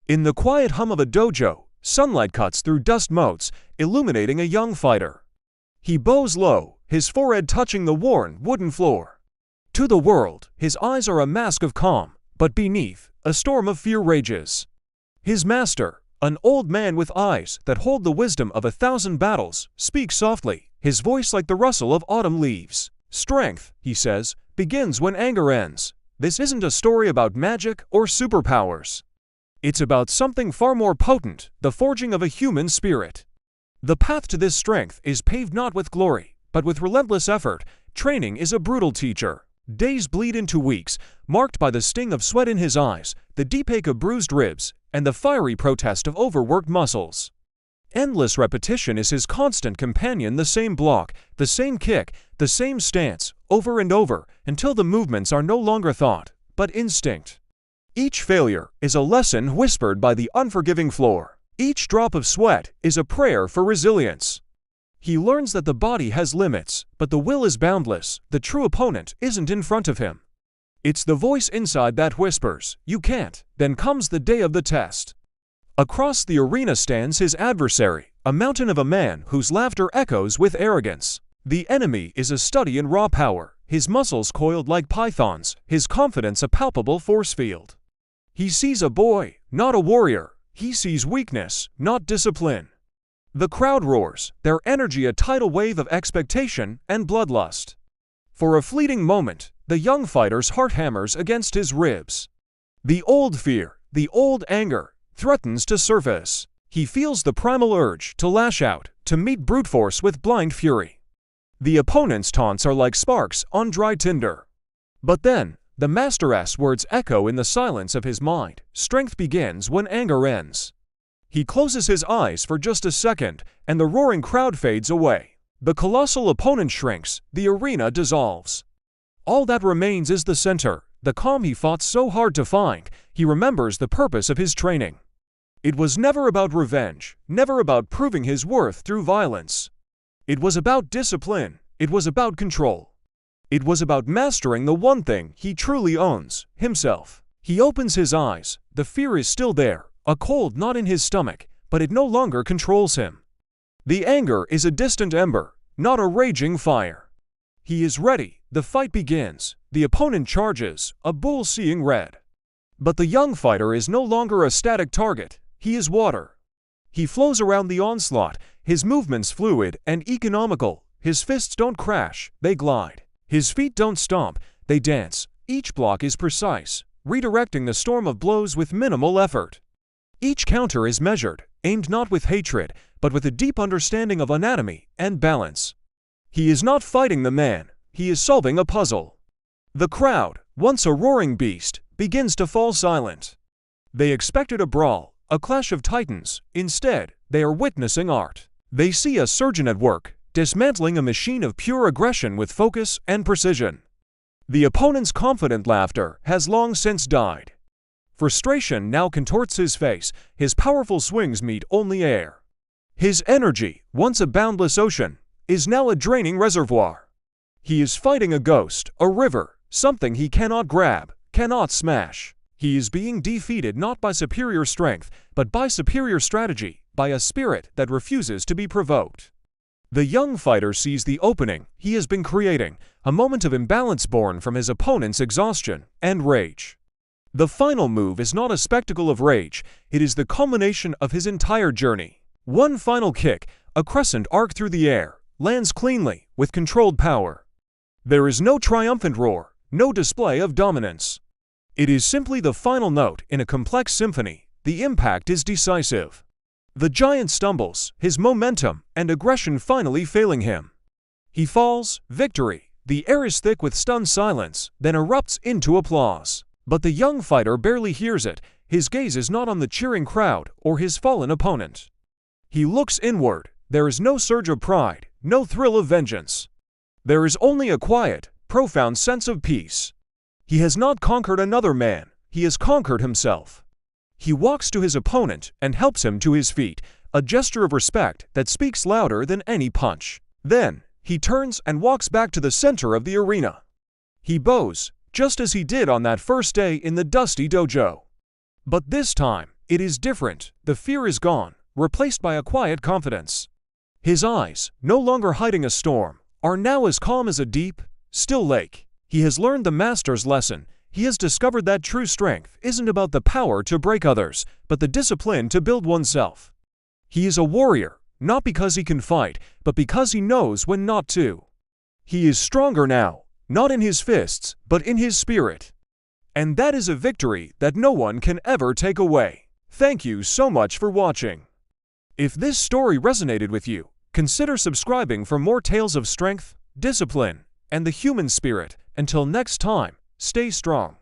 In the quiet hum of a dojo, sunlight cuts through dust motes, illuminating a young fighter. He bows low, his forehead touching the worn, wooden floor. To the world, his eyes are a mask of calm, but beneath, a storm of fear rages. His master, an old man with eyes that hold the wisdom of 1,000 battles, speaks softly, his voice like the rustle of autumn leaves. Strength, he says, begins when anger ends. This isn't a story about magic or superpowers. It's about something far more potent, the forging of a human spirit. The path to this strength is paved not with glory, but with relentless effort. Training is a brutal teacher. Days bleed into weeks, marked by the sting of sweat in his eyes, the deep ache of bruised ribs, and the fiery protest of overworked muscles. Endless repetition is his constant companion, the same block, the same kick, the same stance, over and over, until the movements are no longer thought, but instinct. Each failure is a lesson whispered by the unforgiving floor. Each drop of sweat is a prayer for resilience. He learns that the body has limits, but the will is boundless. The true opponent isn't in front of him. It's the voice inside that whispers, "You can't." Then comes the day of the test. Across the arena stands his adversary, a mountain of a man whose laughter echoes with arrogance. The enemy is a study in raw power, his muscles coiled like pythons, his confidence a palpable force field. He sees a boy, not a warrior. He sees weakness, not discipline. The crowd roars, their energy a tidal wave of expectation and bloodlust. For a fleeting moment, the young fighter's heart hammers against his ribs. The old fear, the old anger, threatens to surface. He feels the primal urge to lash out, to meet brute force with blind fury. The opponent's taunts are like sparks on dry tinder. But then, the master's words echo in the silence of his mind. Strength begins when anger ends. He closes his eyes for just a second, and the roaring crowd fades away. The colossal opponent shrinks, the arena dissolves. All that remains is the center, the calm he fought so hard to find. He remembers the purpose of his training. It was never about revenge, never about proving his worth through violence. It was about discipline, it was about control. It was about mastering the one thing he truly owns, himself. He opens his eyes, the fear is still there, a cold knot in his stomach, but it no longer controls him. The anger is a distant ember, not a raging fire. He is ready, the fight begins, the opponent charges, a bull seeing red. But the young fighter is no longer a static target, he is water. He flows around the onslaught, his movements fluid and economical, his fists don't crash, they glide. His feet don't stomp, they dance. Each block is precise, redirecting the storm of blows with minimal effort. Each counter is measured, aimed not with hatred, but with a deep understanding of anatomy and balance. He is not fighting the man, he is solving a puzzle. The crowd, once a roaring beast, begins to fall silent. They expected a brawl, a clash of titans. Instead, they are witnessing art. They see a surgeon at work, dismantling a machine of pure aggression with focus and precision. The opponent's confident laughter has long since died. Frustration now contorts his face, his powerful swings meet only air. His energy, once a boundless ocean, is now a draining reservoir. He is fighting a ghost, a river, something he cannot grab, cannot smash. He is being defeated not by superior strength, but by superior strategy, by a spirit that refuses to be provoked. The young fighter sees the opening he has been creating, a moment of imbalance born from his opponent's exhaustion and rage. The final move is not a spectacle of rage, it is the culmination of his entire journey. One final kick, a crescent arc through the air, lands cleanly, with controlled power. There is no triumphant roar, no display of dominance. It is simply the final note in a complex symphony. The impact is decisive. The giant stumbles, his momentum and aggression finally failing him. He falls, victory. The air is thick with stunned silence, then erupts into applause. But the young fighter barely hears it. His gaze is not on the cheering crowd or his fallen opponent. He looks inward. There is no surge of pride, no thrill of vengeance. There is only a quiet, profound sense of peace. He has not conquered another man, he has conquered himself. He walks to his opponent and helps him to his feet, a gesture of respect that speaks louder than any punch. Then, he turns and walks back to the center of the arena. He bows, just as he did on that first day in the dusty dojo. But this time, it is different. The fear is gone, replaced by a quiet confidence. His eyes, no longer hiding a storm, are now as calm as a deep, still lake. He has learned the master's lesson. He has discovered that true strength isn't about the power to break others, but the discipline to build oneself. He is a warrior, not because he can fight, but because he knows when not to. He is stronger now, not in his fists, but in his spirit. And that is a victory that no one can ever take away. Thank you so much for watching. If this story resonated with you, consider subscribing for more tales of strength, discipline, and the human spirit. Until next time, stay strong.